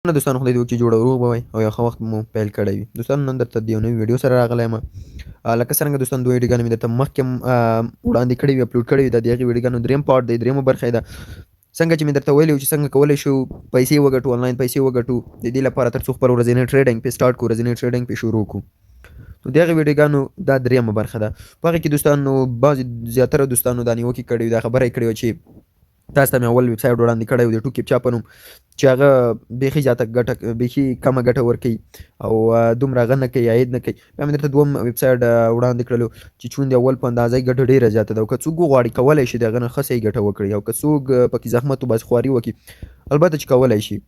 نه دوستانو خدای دې وکړي جوړ او روغ به وئ او یو ښه وخت مو پیل کړی وي. دوستانو نن درته د یو نوي ویډیو سره راغلی یم. لکه څرنګه دوستان 2 ویډیوګانې مې درته مخکې وړاندې کړې وي، اپلوډ کړې وي. د هغې ویډیوګانو درېیم پارټ دی، درېیمه برخه یې ده. څنګه چې مې درته ویلي وو چې څنګه کولی شو پیسې وګټو، آنلاین پیسې وګټو. د دې لپاره تر څو خپل ورځنی ټریډینګ پې سټارټ کړو، ورځنی ټریډینګ پې شروع کړو. نو د هغې ویډیوګانو دا درېیمه برخه ده. په هغې کې دوستانو بعضې زیاتره دوستانو دا نیوکې کړې وي، دا خبره یې کړې وه چې تاسو ته مې اول ویبسایټ وړاندې کړی و د ټو کیپچا په نوم، چې هغه بیخي زیاته ګټه، بیخي کمه ګټه ورکوي او دومره هغه نه کوي، عاید نه کوي. بیا مې درته دویم ویبسایټ وړاندې کړلو چې چون د اول په اندازه ګټه ډېره زیاته ده، او که څوک وغواړي کولی شي د هغه نه ښه صحیح ګټه وکړي، او که څوک پکې زحمت وباسي، خواري وکړي، البته چې کولی شي.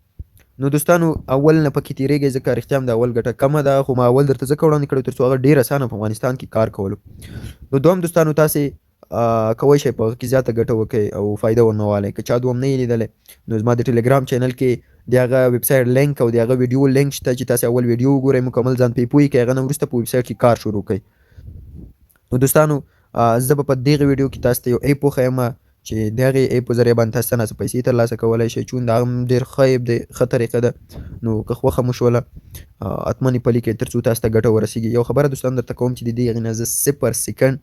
نو دوستانو اول نه پکې تېرېږئ، ځکه رښتیا هم د اول ګټه کمه ده، خو ما اول درته ځکه وړاندې کړی تر څو هغه ډېر اسانه په افغانستان کې کار کولو. نو دوهم دوستانو تاسې کولی شئ په هغه کې زیاته ګټه وکړئ او فایده ورنه واخلئ. که چا دوهم نه یې لیدلی نو زما د ټلګرام چینل کې د هغه ویبسایټ لینک او د هغه ویډیو لینک شته چې تاسې اول ویډیو وګورئ، مکمل ځان پرې پوه کړئ، هغه نه وروسته په ویبسایټ کې کار شروع کړئ. نو دوستانو زه به په دغه ویډیو کې تاسو ته یو ایپ وښیم چې د هغې ایپ په ذریعه باندې تاسو څه پیسې ترلاسه کولی شئ، چون دا هم ډېر ښه ایپ دی، ښه طریقه ده. نو که خوښه مو شوله حتما یې پلي کړئ تر څو تاسو ته ګټه ورسېږي. یو خبره دوستانو درته کوم چې د دې هغې نه زه 0 سیکنډ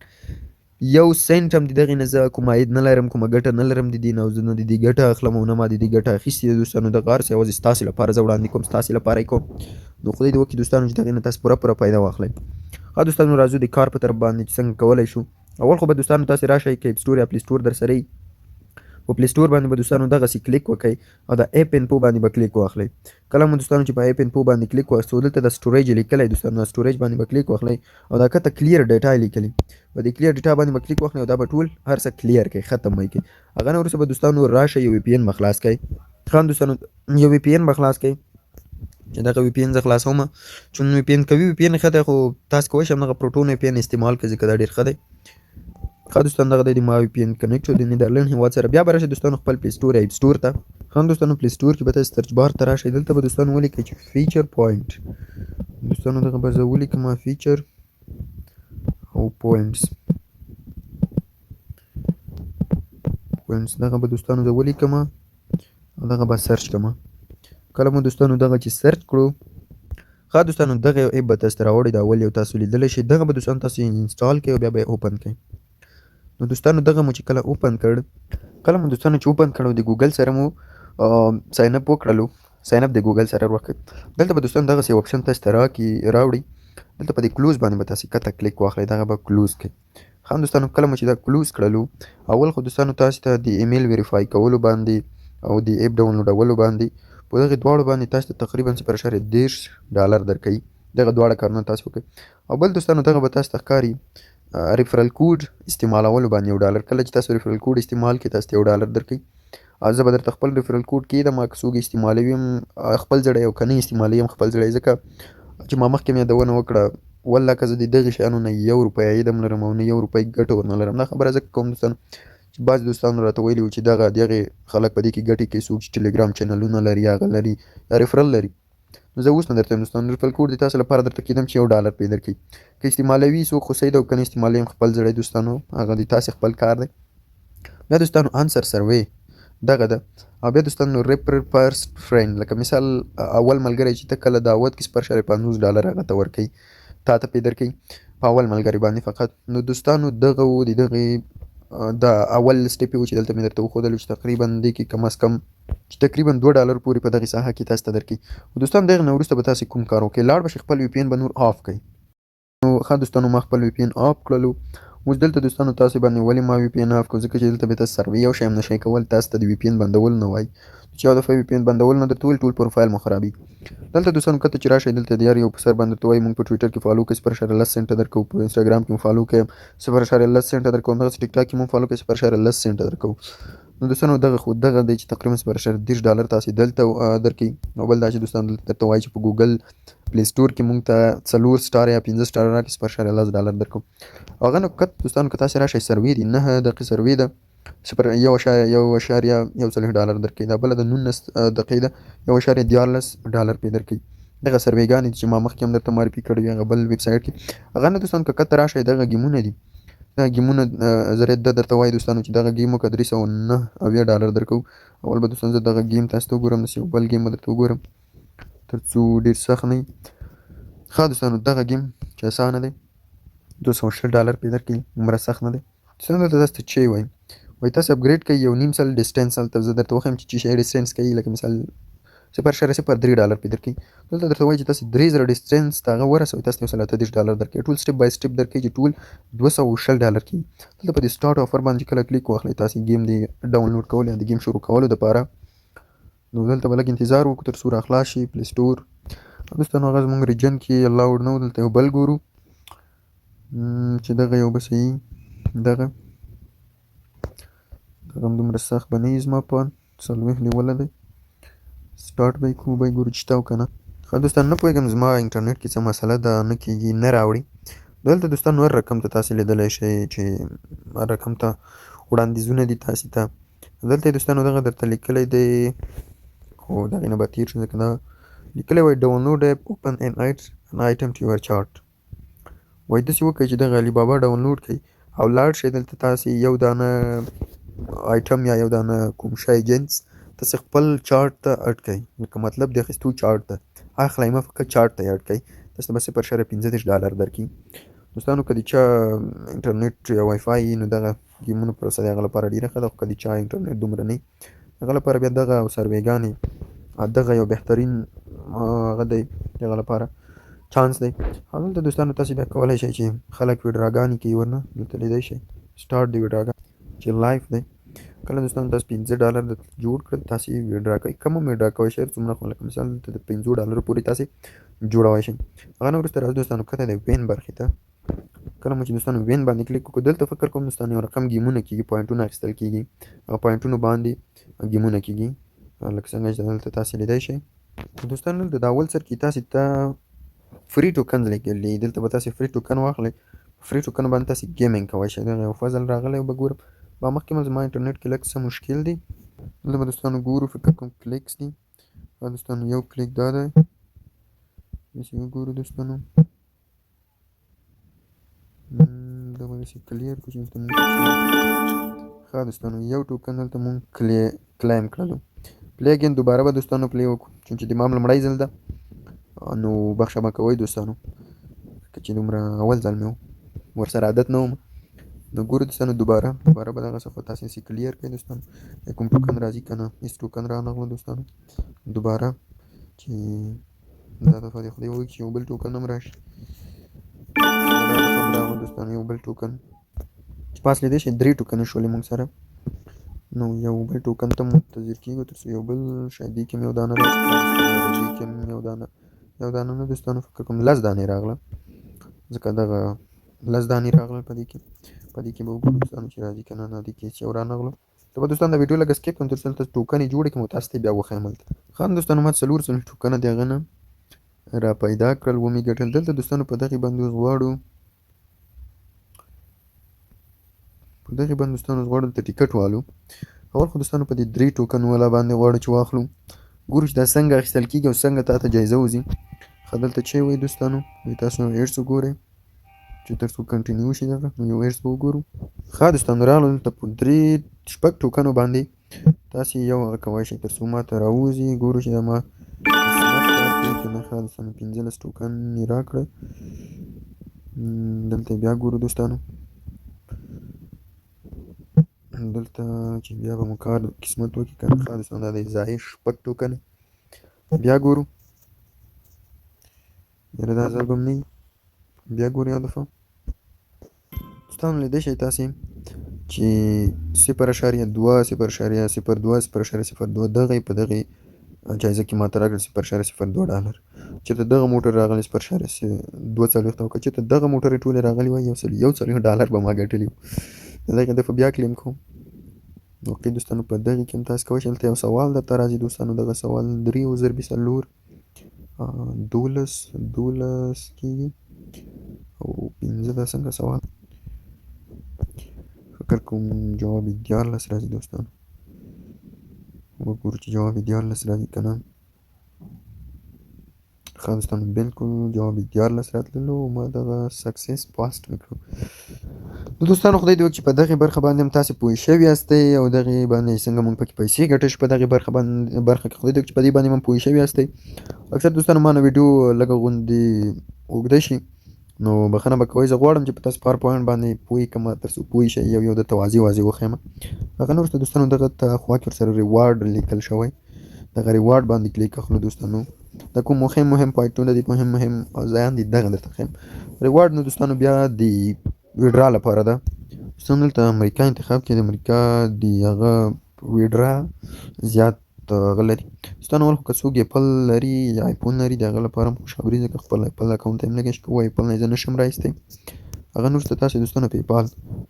یو سنټ هم د دغې نه زه کوم عاید نه لرم، کومه ګټه نه لرم د دې نه، او زه نه د دې ګټه اخلم او نه ما د دې ګټه اخیستې ده. دوستانو دغه هر څه یوازې ستاسې لپاره زه وړاندې کوم، ستاسې لپاره یې کوم. نو خدای دې وکړي دوستانو چې دغې نه تاسو پوره فایده واخلئ. ښه دوستانو راځو د کار په طرف باندې چې څنګه کولی شو. اول خو به دوستانو تاسې راشئ که اپ سټور یا پلی سټور در سره وي، په پلی سټور باندې به دوستانو دغسې کلیک وکئ او د ایپ انفو باندې به کلیک واخلئ. کله مو دوستانو چې په ایپ انفو باندې کلیک واخلئ، دلته د سټوریج لیکلی دوستانو، سټوریج باندې به کلیک واخلئ او دا کته کلیر ډیټا یې لیکلي، په دې کلیر ډیټا باندې به کلیک واخلئ او دا به ټول هر څه کلیر کړئ، ختم به یې کړئ. هغه نه وروسته به دوستانو راشئ یو وي پي ان به خلاص کړئ. ښه دوستانو یو وي پي ان به خلاص کړئ، چې دغه وي پي ان زه خلاصوم، چون وي پي ان کوي وي پي ان ښه دی، خو تاسو کولی شئ همدغه پروټون وي پي ان استعمال کړئ، ځکه دا ډېر ښه دی. ښه دوستانو دغه دی د ما وي پي ان کنیکټ شو د نیدرلینډ هېواد سره. بیا به راشئ دوستانو خپل پلی سټور یا اپ سټور ته. ښه دوستانو پلی سټور کې به تاسې سرچ بار ته راشئ، دلته به دوستانو ولیکئ چې فیچر پوینټ. دوستانو دغه به زه ولیکم فیچر او پوینټس، دغه به دوستانو زه ولیکم او دغه به سرچ کړم. کله مو دوستانو دغه چې سرچ کړو، ښه دوستانو دغه یو ایپ به تاسو ته راوړی، دا اول یو تاسو لیدلی شئ. دغه به دوستانو تاسو انسټال کړئ او بیا به یې اوپن کړئ. نو دوستانو دغه مو چې کله اوپن کړ، کله مو دوستانو چې اوپن کړو د ګوګل سره مو ساین اپ وکړلو، ساین اپ د ګوګل سره وکړ، دلته به دوستانو دغسې یو اپشن تاسو ته راوړي، دلته په دې کلوز باندې به تاسې کته کلیک واخلئ، دغه به کلوز کړئ. ښه دوستانو کله مو چې دا کلوز کړلو، اول خو دوستانو تاسو ته د ایمیل ویریفای کولو باندې او د ایپ ډاونلوډولو باندې په دغې دواړو باندې تاسو ته تقریبا $0.30 درکوي. دغه دواړه کارونه تاسو وکړئ. او بل دوستانو دغه به تاسو ته ښکاري ریفرل کوډ استعمالولو باندې $1. کله چې تاسو ریفرل کوډ استعمال کړئ تاسو ته $1 درکوي. زه به درته خپل ریفرل کوډ کېږدم، که څوک استعمالوي هم خپل زړی او که نه استعمالوي هم خپل زړی، ځکه چې ما مخکې مې یادونه وکړه والله که زه د دغې شیانو نه $1 عاید هم لرم او نه $1 ګټه ورنه لرم. دا خبره ځکه کوم دوستانو چې بعضې دوستانو راته ویلي وو چې دغه د هغې خلک په دې کې ګټې کوي، څوک چې ټلګرام چینلونه لري، هغه لري یا ریفرل لري. نو زه اوس نه درته وایم دوستانو، ریفرل کوډ د تاسو لپاره درته کېدم چې $1 پې درکوي. که استعمالوي څوک خو صحیح ده، او که نه استعمالوي هم خپل زړی دوستانو، هغه د تاسې خپل کار دی. بیا دوستانو آنسر سروې دغه ده. او بیا دوستانو ریفر فرست فرینډ، لکه مثال اول ملګری چې ته کله دعوت کې $0.50 هغه ته ورکوي، تا ته پې درکوي په اول ملګري باندې فقط. نو دوستانو دغه و د دغې دا اول سټیپ و چې دلته مې درته وښودلو چې تقریبا دې کې کم از کم چې تقریبا $2 پورې په دغې ساحه کې تاسو ته درکوي. دوستانو دغې نه وروسته به تاسې کوم کار وکړئ، لاړ به شئ خپل وي پي ان به نور آف کړئ. نو ښه دوستانو ما خپل وي پي ان آف کړلو. اوس دلته دوستانو تاسې باندې ولې ما وي پي ان آف کړو، ځکه چې دلته به تاسو سروې یو شی هم نشئ کول، تاسو ته د وي پي ان بندول نه وایي. چې یو دفعه وي پي ان بندول نه درته وویل ټول پروفایل مو خرابي. دلته دوستانو کته چې راشئ، دلته د هر یو په سر باندې درته وایي مونږ په ټویټر کې فالو کړئ $0.10 درکوو، په انسټاګرام کې مو فالو کړئ $0.10 درکوو، همدغسې ټیک ټاک کې مو فالو کړئ $0.10 درکوو. نو دوستانو دغه خو دغه دی چې تقریبا $0.30 تاسې دلته درکوي. او بل دا چې دوستانو دلته درته وایي چې په ګوګل پلی سټور کې مونږ ته 4 سټار یا 15 سټار راکړي $0.10 درکوو. هغه نه کته دوستانو که تاسې راشئ سروې دي 9 دقیقې سروې ده $1.1 درکوي. دا بله د 19 دقیقې ده $1.14 پې درکوي. دغه سروېګانې چې ما مخکې هم درته معرفي کړې وي هغه بل ویبسایټ کې. هغه نه دوستانو که کته راشئ دغه ګیمونه دي، دغه ګیمونه ذریعه ده درته وایي دوستانو چې دغه ګیم وکړه $309 درکوو. اول به دوستانو زه دغه ګیم تاسو ته وګورم، داسې یو بل ګیم به درته وګورم. تر څو ډېر سخت نه وي. ښه دوستانو دغه ګیم چې اسانه دی $220 پرې درکوي، دومره سخت نه دی. دوستانو دلته تاسو ته چی وایم، وایي تاسو اپګریډ کوئ یو نیم سل ډسټنس. هلته زه درته وښیم چې چی شی ډسټنس کوي، لکه مثال $0.03 پرې درکوي. دلته درته وایي چې تاسو 3000 ډسټنس ته هغه ورسوئ، تاسو ته $130 درکوي. ټول سټپ بای سټپ درکوي چې ټول $220 کېږي. دلته په دې سټارټ افر باندې کله کلیک واخلئ، تاسې ګیم دی ډاونلوډ کولو یا د ګیم شروع کولو دپاره، نو دلته به لږ انتظار وکړو تر څو راخلاص شي پلی سټور. دوستانو هغه زموږ ریجن کې الاوډ نه و. دلته یو بل ګورو چې دغه یو به صحیح دغه هم دومره سخت به نه وي زما په 40 لیوله دی. سټارټ به یې کوو، به یې ګورو چې شته او که نه. ښه دوستان نه پوهېږم زما انټرنیټ کې څه مسله ده، نه کېږي، نه راوړي. دلته دوستانو هر رقم ته تاسې لیدلی شئ چې هر رقم ته وړاندیزونه دي تاسې ته. دلته دوستانو دغه درته لیکلی دی، خو دغې نه به تېر شو ځکه دا لیکلی وایي ډاونلوډ اپ اوپن ان آیټم ټو یور چارټ. وایي داسې وکړئ چې دغه علي بابا ډاونلوډ کړئ او لاړ شئ دلته تاسې یو دانه آیټم یا یو دانه کوم شی جنس تاسې خپل چارټ ته اډ کړئ، لکه مطلب د اخیستو چارټ ته اخلئ، مه فقط چارټ ته یې اډ کړئ. تاسو ته به $0.35 درکړي. دوستانو که د چا انټرنیټ یا وای فای نو دغه ګیمونو پروسه د هغه لپاره ډېره ښه ده، خو که د چا انټرنیټ دومره نه وي هغه لپاره بیا دغه سروېګانې دغه یو بهترین هغه دی د هغه لپاره چانس دی. همدلته دوستانو تاسې بیا کولی شئ چې خلک ویډراګانې کوي ورنه دلته لیدی شئ سټارټ د ویډراګا چې لایف دی. کله دوستانو تاسو $50 جوړ کړل، تاسې ویډرا کوئ، کم هم ویډرا کوئ شئ څومره خو لکه مثال دلته د $50 پورې تاسې جوړولی شئ. هغه نه وروسته راځو دوستانو کته د وین برخې ته. کله مو چې دوستانو وین باندې کلیک وکړو، دلته فکر کوم دوستانو یو رقم ګیمونه کېږي، پوینټونه اخیستل کېږي، هغه پوینټونو باندې ګیمونه کېږي لکه څنګه چې دلته تاسې لیدی شئ. دوستانو دلته د اول سر کې تاسې ته فري ټوکنز لیکلي، دلته به تاسې فري ټوکن واخلئ. فري ټوکن باندې تاسې ګیمینګ کولی شئ. دغه یو فضل راغلی به ګورم، با مخکې مې زما انټرنیټ کې لږ څه مشکل دی. دلته به دوستانو ګورو فکر کوم کلیکس دي. دوستانو یو کلیک دا دی، داسې وګورو دوستانو دا به داسې کلیر کړو چې دلته مونږ ښه دوستانو یو ټوکن دلته مونږ کلیم کړلو. پلی اګین دوباره به دوستانو پلی وکړو چونکې د ما لومړی ځل ده، نو بخښه به کوئ دوستانو که چې دومره اول ځل مې و ورسره عادت نه وم. نو ګورو دوستانو دوباره به دغه صفحه تاسې کلیر کړئ دوستانو. کوم ټوکن راځي که نه، هېڅ ټوکن رانغلو دوستانو. دوباره چې دا دفعه دې خدای وکړي چې یو بل ټوکن هم راشي. دا دفعه هم راغلو دوستانو یو بل ټوکن چې پاس لیدی شئ 3 ټوکنې شولې مونږ سره. نو یو بل ټوکن ته منتظر کېږو تر څو یو بل شاید دې کې هم یو دانه راشي، دې کې هم یو دانه نه دوستانو فکر کوم 10 دانې راغله، ځکه دغه 10 دانې راغلل په دې کې به وګورو دوستانو چې راځي که نه. دې کې هېڅ یو رانغلو. ته به دوستانو د ویډیو لږ سکیپ کړم تر څو دلته ټوکنې جوړې کړم او تاسو ته یې بیا وښیم هلته. ښه دوستانو ما 400 ټوکنه د هغه نه را پیدا کړل، ومې ګټل. دلته دوستانو په دغې باندې اوس غواړو دلته ټیکټ والو. اول خو دوستانو په دې 3 ټوکن والا باندې غواړو چې واخلو، ګورو چې دا څنګه اخیستل کېږي او څنګه تا ته جایزه وځي. ښه دلته چې وایي دوستانو تاسو ایډس وګورئ چې تر څو کنټینیو شي دغه، نو یو ایډس به وګورو. ښه دوستانو راغلو دلته په 3 ټوکنو باندې تاسې یو هغه کولی شئ تر څو ما ته راوځي. ګورو چې دا ما که نه. ښه دوستانو 15 ټوکن یې راکړه. دلته بیا ګورو دوستانو، دلته چې بیا به مو کار قسمت وکړي که نه. ښه دوستانو دا دی ځایي 6 ټوکنې. بیا ګورو، یاره دا ځل به هم نه وي. بیا ګورو یو دفعه دوستانو لیدی شئ تاسې چې 0.2 0.02 دغه په دغې جایزه کې ماته راکړل $0.02. چېرته دغه موټر راغلی $0.42 او که چېرته دغه موټر یې ټولې راغلي وای $1.40 به ما ګټلي وو. دغې دفعه بیا کلیم کوم. اوکې دوستانو په دغې کې هم تاسې کولی شئ. دلته یو سوال درته راځي دوستانو، دغه سوال 3 کېږي او 15 دا څنګه سوال فکر کوم جواب یې 14 راځي دوستانو. وګورو چې جواب یې 14 راځي که نه. ښه دوستانو بالکل جواب یې 14 راتللو ما دغه سکسس پاست وکړو. نو دوستانو خدای دې وکړي چې په دغې برخه باندې هم تاسې پوه شوي یاستئ او دغې باندې څنګه مونږ پکې پیسې ګټلی شو په دغې برخه کې خدای دې وکړي چې په دې باندې هم پوه شوي یاستئ. اکثر دوستانو ما نه ویډیو لږه غوندې اوږده شي نو بخښنه به کوئ. زه غواړم چې په تاسو په هر پوینټ باندې پوه کړمه تر څو پوه شئ یو درته واضح وښیم. هغه نه وروسته دوستانو دغه ته خوا کې ورسره ریوارډ لیکل شوی دغه ریوارډ باندې کلیک اخلو دوستانو. دا کوم مهم پوینټونه دي مهم ځایان دي دغه درته ښیم. ریوارډ نو دوستانو بیا د ویډرا لپاره ده. دوستانو دلته امریکا انتخاب کړئ د امریکا د هغه ویډرا زیات هغه لري دوستانو. ول خو که څوک ایپل لري یا آیفون لري د هغه لپاره هم خوشخبري ځکه خپل ایپل اکاونټ ته یې لګی شي که ایپل نه یې زه نشم رایستی. هغه نه وروسته تاسې دوستانو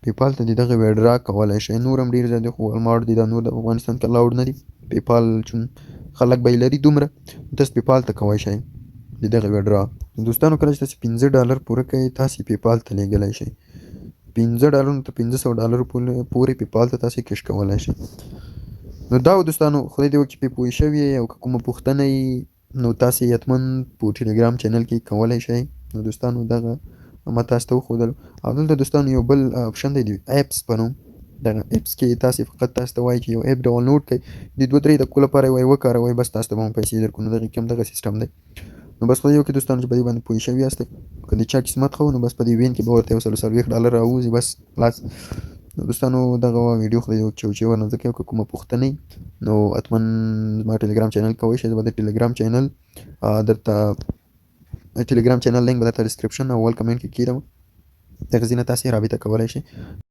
پیپال ته د دغه ویډرا کولی شئ. نور هم ډېر ځای دی خو والمارټ دی دا نور د افغانستان کې الاوډ نه دي. پیپال چون خلک به یې لري دومره تاسې پیپال ته کولی شئ د دغه ویډرا. دوستانو کله چې تاسې $15 پوره کوئ تاسې پیپال ته لیږلی شئ. $15 تر $500 پورې پیپال ته تاسې کش کولی شئ. نو دا دوستانو خدای دې وکړي چې پرې پوه شوي یئ او که کومه پوښتنه یي نو تاسې حتما په ټیلیګرام چینل کې کولی شئ. نو دوستانو دغه ما تاسو ته وښودلو او دلته دوستانو یو بل اپشن دی د اپس په نوم. دغه اپس کې تاسې فقط تاسو ته وایي چې یو اپ ډاونلوډ کړئ د 2-3 دقیقو لپاره یې وکاروئ بس تاسو ته به مو پیسې درکړو. نو دغې کې هم دغه سیسټم دی. نو بس خدای وکړي دوستانو چې په دې باندې پوه شوي یاستئ. که د چا قسمت ښه و نو بس په دې وین کې به ورته یو $40 راوځي بس خلاص. نو دوستانو دغه ویډیو خدای دې وکړي چې اوچې ورنه ځکه که کومه پوښتنه نو حتما زما ټیلیګرام چینل کولی شئ. زه به د ټیلیګرام چینل درته ټیلیګرام چینل لینک به درته ډسکرپشن او اول کمنټ کې کېږدم. دغه ځای نه تاسې رابطه کولی شئ.